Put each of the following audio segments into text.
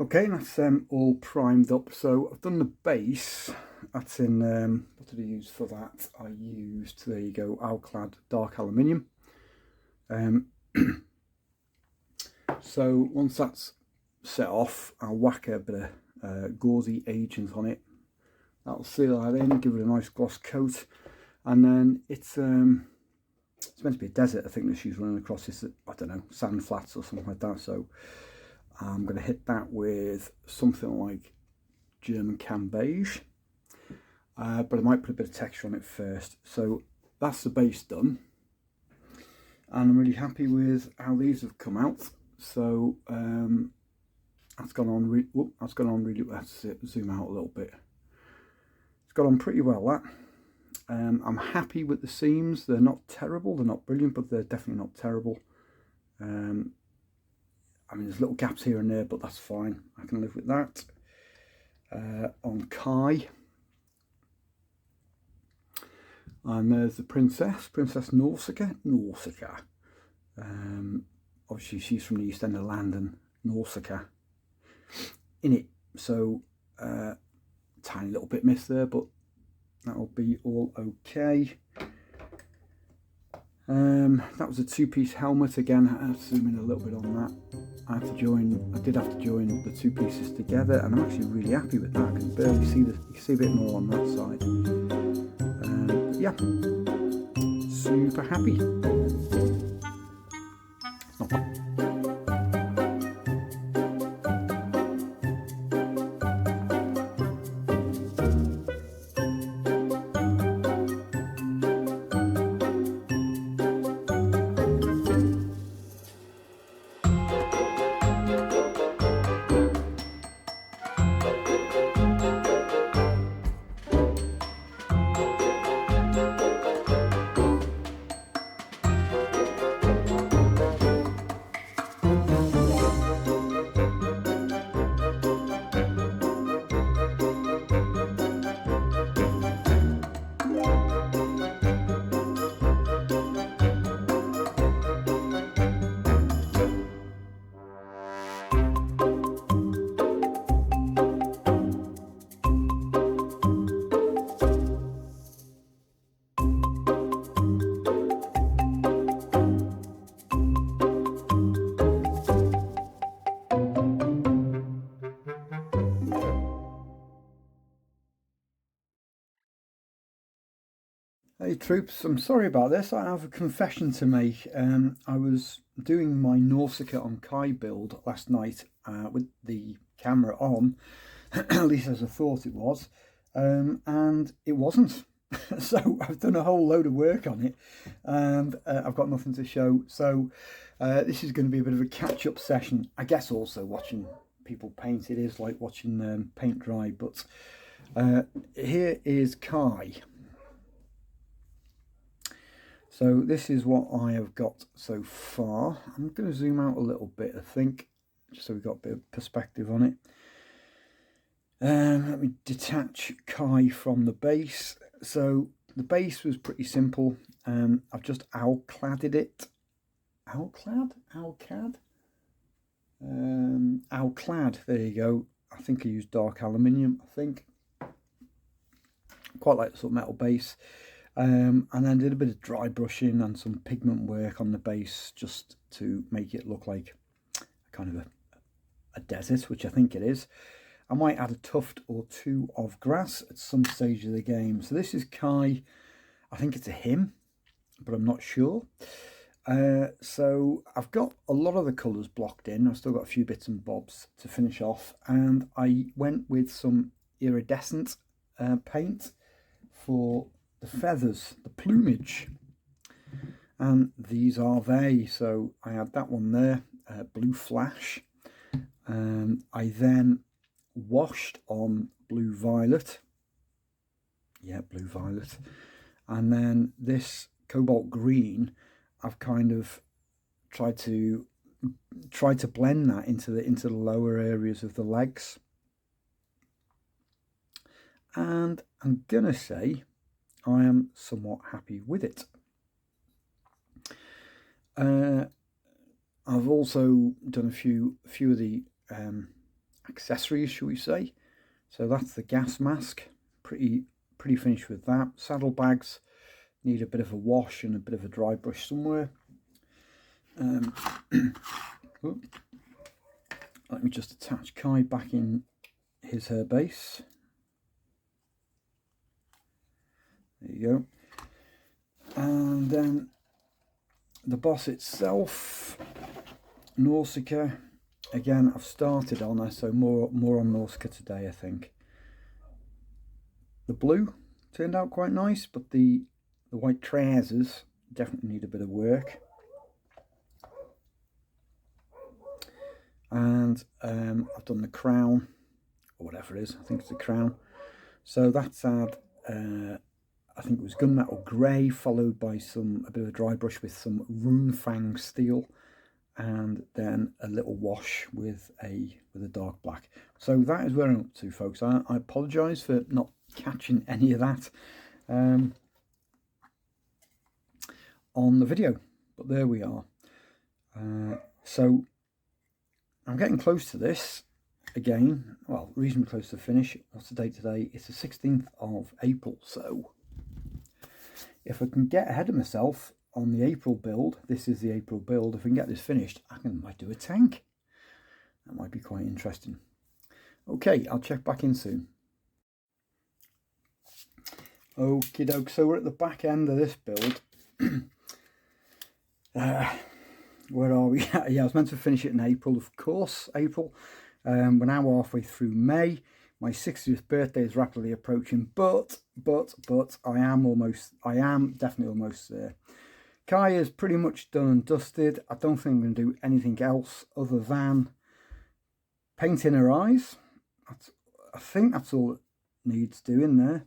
Okay, that's all primed up. So I've done the bass. That's in, what did I use for that? I used, there you go, Alclad dark aluminium. So once that's set off, I'll whack a bit of gauzy agent on it. That'll seal that in, give it a nice gloss coat. And then it's meant to be a desert. I think that she's running across this, I don't know, sand flats or something like that. So I'm going to hit that with something like German cam beige, but I might put a bit of texture on it first. So that's the base done, and I'm really happy with how these have come out. So that's gone on really. Let's zoom out a little bit. It's gone on pretty well, that. I'm happy with the seams. They're not terrible, they're not brilliant, but they're definitely not terrible. I mean, there's little gaps here and there, but that's fine. I can live with that. On Kai. And there's the Princess Nausicaä. Obviously, she's from the East End of land, and Nausicaä in it. So, tiny little bit missed there, but that'll be all okay. That was a two-piece helmet again. I have to zoom in a little bit on that. I did have to join the two pieces together, and I'm actually really happy with that. I can barely see you can see a bit more on that side. But yeah, super happy. It's not bad. Hey troops, I'm sorry about this. I have a confession to make. I was doing my Nausicaä on Kai build last night with the camera on, at least as I thought it was, and it wasn't. So I've done a whole load of work on it, and I've got nothing to show. So this is going to be a bit of a catch-up session. I guess also watching people paint, it is like watching paint dry. But here is Kai. So this is what I have got so far. I'm going to zoom out a little bit, I think, just so we've got a bit of perspective on it. Let me detach Kai from the base. So the base was pretty simple. I've just alcladded it. Alclad? Alclad, there you go. I think I used dark aluminium, I think. Quite like the sort of metal base. And then did a bit of dry brushing and some pigment work on the base just to make it look like kind of a desert, which I think it is. I might add a tuft or two of grass at some stage of the game. So this is Kai. I think it's a him, but I'm not sure. So I've got a lot of the colours blocked in. I've still got a few bits and bobs to finish off. And I went with some iridescent paint for the feathers, the plumage, and these are they. So I had that one there, blue flash. I then washed on blue violet, blue violet, and then this cobalt green I've kind of tried to blend that into the lower areas of the legs. and I'm gonna say I am somewhat happy with it. I've also done a few of the accessories, shall we say. So that's the gas mask, pretty finished with that. Saddlebags need a bit of a wash and a bit of a dry brush somewhere. Let me just attach Kai back in her base. There you go. And then the boss itself, Nausicaä. Again, I've started on her, so more on Nausicaä today, I think. The blue turned out quite nice, but the white trousers definitely need a bit of work. And I've done the crown, or whatever it is, I think it's a crown. So that's had, I think it was gunmetal grey, followed by a bit of a dry brush with some runefang steel, and then a little wash with a dark black. So that is where I'm up to, folks. I apologise for not catching any of that on the video, but there we are. So I'm getting close to this again, well, reasonably close to the finish. What's the date today? It's the 16th of April, so if I can get ahead of myself on the April build, this is the April build, if we can get this finished, I might do a tank. That might be quite interesting. Okay, I'll check back in soon. Okie doke, so we're at the back end of this build. Where are we? Yeah, I was meant to finish it in April, of course, April. We're now halfway through May. My 60th birthday is rapidly approaching, but I am definitely almost there. Kai is pretty much done and dusted. I don't think I'm going to do anything else other than painting her eyes. I think that's all it needs doing there.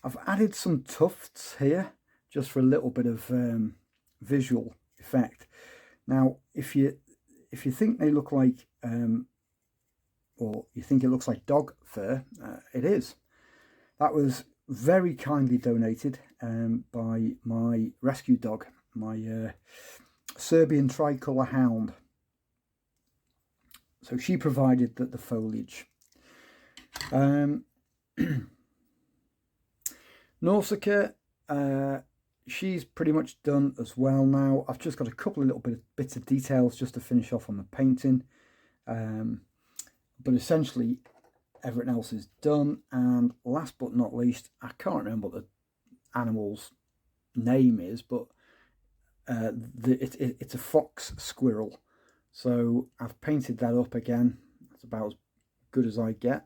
I've added some tufts here just for a little bit of visual effect. Now, if you think they look like, or you think it looks like dog fur, it is. That was very kindly donated by my rescue dog, my Serbian tricolour hound. So she provided the foliage. Nausicaä, she's pretty much done as well now. I've just got a couple of little bits of details just to finish off on the painting. But essentially, everything else is done. And last but not least, I can't remember what the animal's name is, but it's a fox squirrel. So I've painted that up again. That's about as good as I get.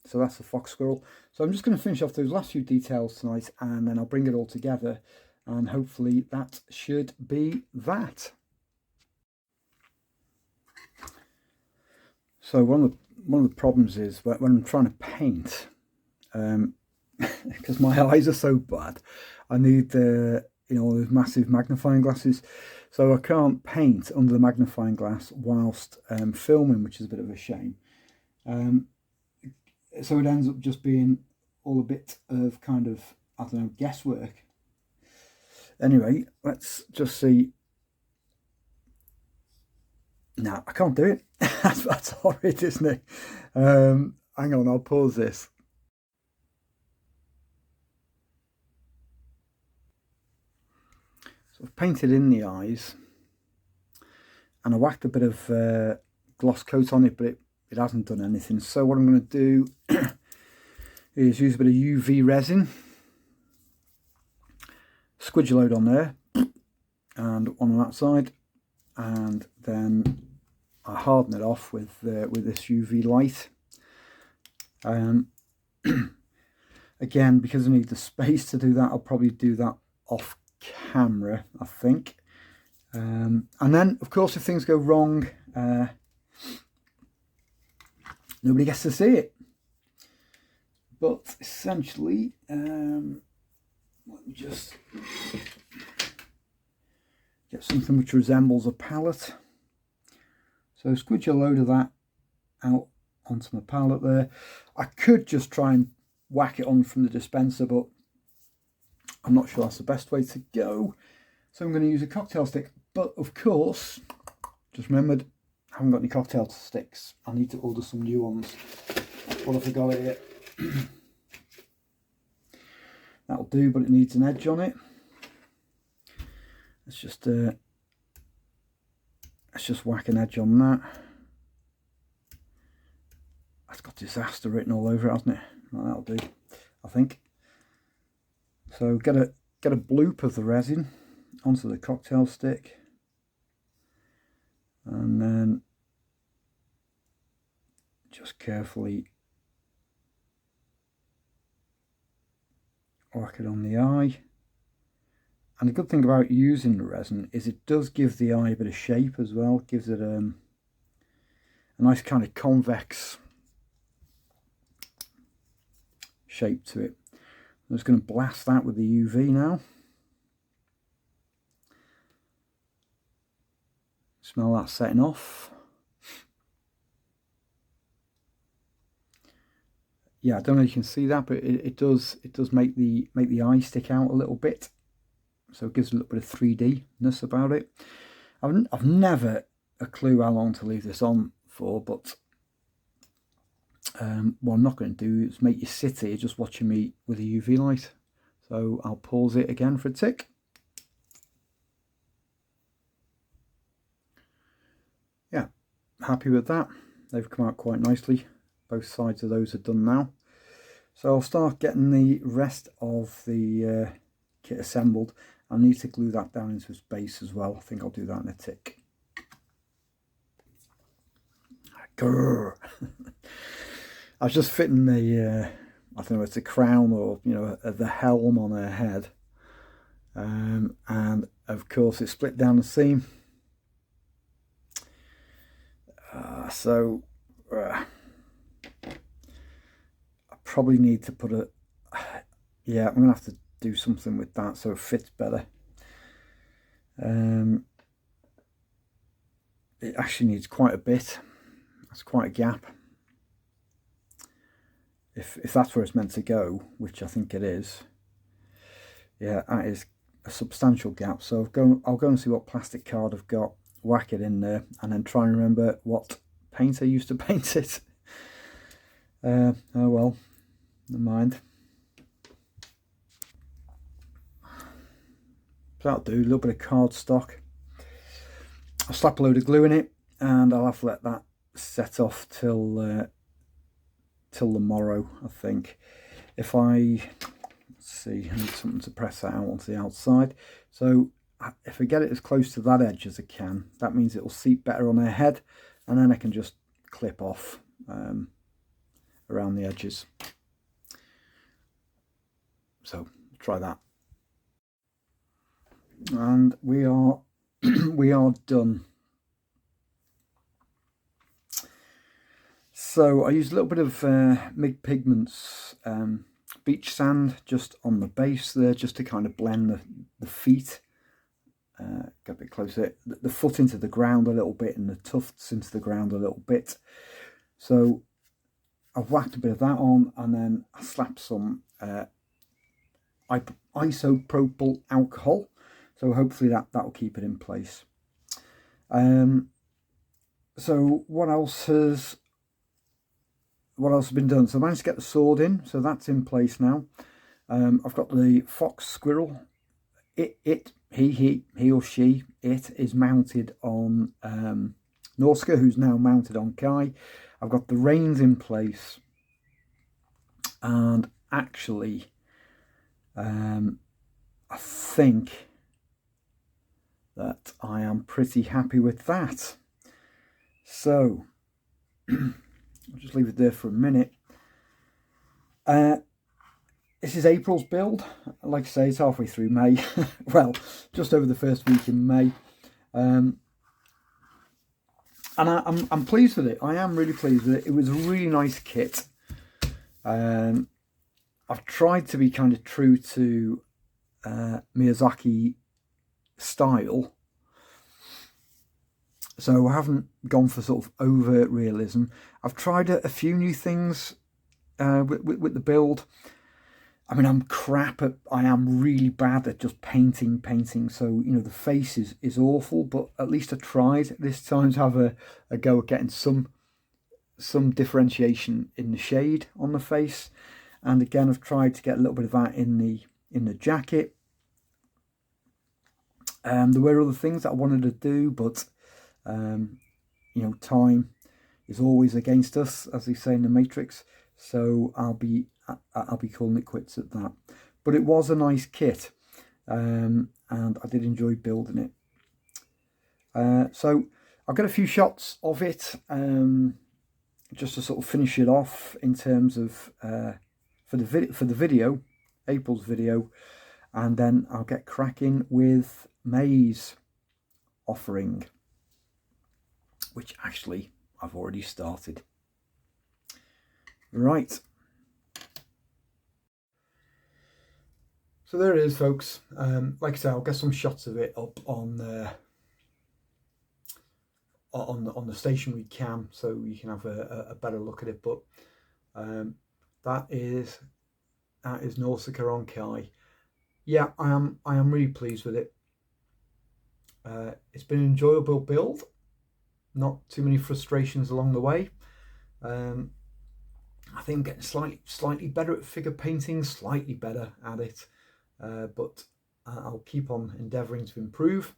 So that's the fox squirrel. So I'm just going to finish off those last few details tonight, and then I'll bring it all together, and hopefully that should be that. So one of the problems is when I'm trying to paint, because my eyes are so bad, I need those massive magnifying glasses. So I can't paint under the magnifying glass whilst filming, which is a bit of a shame. So it ends up just being all a bit of kind of, I don't know, guesswork. Anyway, let's just see. No, I can't do it. That's horrid, isn't it? Hang on, I'll pause this. So I've painted in the eyes, and I whacked a bit of gloss coat on it, but it hasn't done anything. So what I'm going to do is use a bit of UV resin, squidge a load on there, and one on that side, and then I harden it off with this UV light. Again, because I need the space to do that, I'll probably do that off camera, I think. And then, of course, if things go wrong, nobody gets to see it. But essentially, let me just get something which resembles a palette. So squidge a load of that out onto my palette there. I could just try and whack it on from the dispenser, but I'm not sure that's the best way to go. So I'm going to use a cocktail stick. But of course, just remembered, I haven't got any cocktail sticks. I need to order some new ones. What have I got here? That'll do, but it needs an edge on it. Let's just whack an edge on that. That's got disaster written all over it, hasn't it? Well, that'll do, I think. So get a bloop of the resin onto the cocktail stick, and then just carefully whack it on the eye. And the good thing about using the resin is it does give the eye a bit of shape as well. It gives it a nice kind of convex shape to it. I'm just going to blast that with the UV now. Smell that setting off. Yeah, I don't know if you can see that, but it does make the eye stick out a little bit. So it gives a little bit of 3D-ness about it. I've never a clue how long to leave this on for, but what I'm not going to do is make you sit here just watching me with a UV light. So I'll pause it again for a tick. Yeah, happy with that. They've come out quite nicely. Both sides of those are done now. So I'll start getting the rest of the kit assembled. I need to glue that down into its base as well. I think I'll do that in a tick. Grrr. I was just fitting the, I don't know, it's a crown or, you know, the helm on her head. And of course it split down the seam. I probably need to put a, yeah, I'm going to have to do something with that so it fits better. It actually needs quite a bit. That's quite a gap. If that's where it's meant to go, which I think it is, yeah, that is a substantial gap. So I'll go and see what plastic card I've got, whack it in there, and then try and remember what paint I used to paint it. Oh well, never mind. So that'll do. A little bit of cardstock. I'll slap a load of glue in it, and I'll have to let that set off till the morrow, I think. If let's see, I need something to press that out onto the outside. So if I get it as close to that edge as I can, that means it will seat better on her head, and then I can just clip off around the edges. So try that. And we are we are done. So I used a little bit of MIG Pigments beach sand just on the base there, just to kind of blend the feet. Get a bit closer, the foot into the ground a little bit and the tufts into the ground a little bit. So I've whacked a bit of that on, and then I slapped some isopropyl alcohol. So hopefully that'll keep it in place. So what else has been done? So I managed to get the sword in, so that's in place now. I've got the fox squirrel. He or she is mounted on Nausicaä, who's now mounted on Kai. I've got the reins in place, and actually I think that I am pretty happy with that. So I'll just leave it there for a minute. This is April's build. Like I say, it's halfway through May. Well, just over the first week in May. And I'm pleased with it. I am really pleased with it. It was a really nice kit. I've tried to be kind of true to Miyazaki style. So I haven't gone for sort of overt realism. I've tried a few new things with the build. I mean, I am really bad at just painting. So, you know, the face is awful, but at least I tried this time to have a go at getting some differentiation in the shade on the face. And again, I've tried to get a little bit of that in the jacket. There were other things that I wanted to do, but you know, time is always against us, as they say in the Matrix. So I'll be calling it quits at that. But it was a nice kit, and I did enjoy building it. So I've got a few shots of it, just to sort of finish it off in terms of for the video, April's video, and then I'll get cracking with May's offering, which actually I've already started. Right. So there it is, folks. Like I said, I'll get some shots of it up on the stationary cam, so you can have a better look at it. But that is Nausicaä on Kai. Yeah, I am really pleased with it. It's been an enjoyable build. Not too many frustrations along the way. I think I'm getting slightly better at figure painting, slightly better at it, but I'll keep on endeavouring to improve.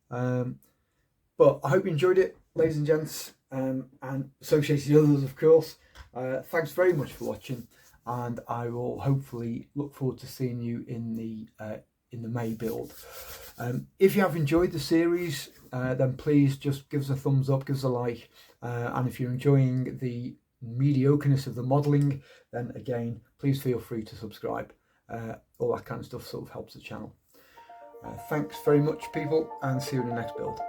But I hope you enjoyed it, ladies and gents, and associated others, of course. Thanks very much for watching, and I will hopefully look forward to seeing you in the May build. If you have enjoyed the series, then please just give us a thumbs up, give us a like, and if you're enjoying the mediocreness of the modelling, then again, please feel free to subscribe. All that kind of stuff sort of helps the channel. Thanks very much, people, and see you in the next build.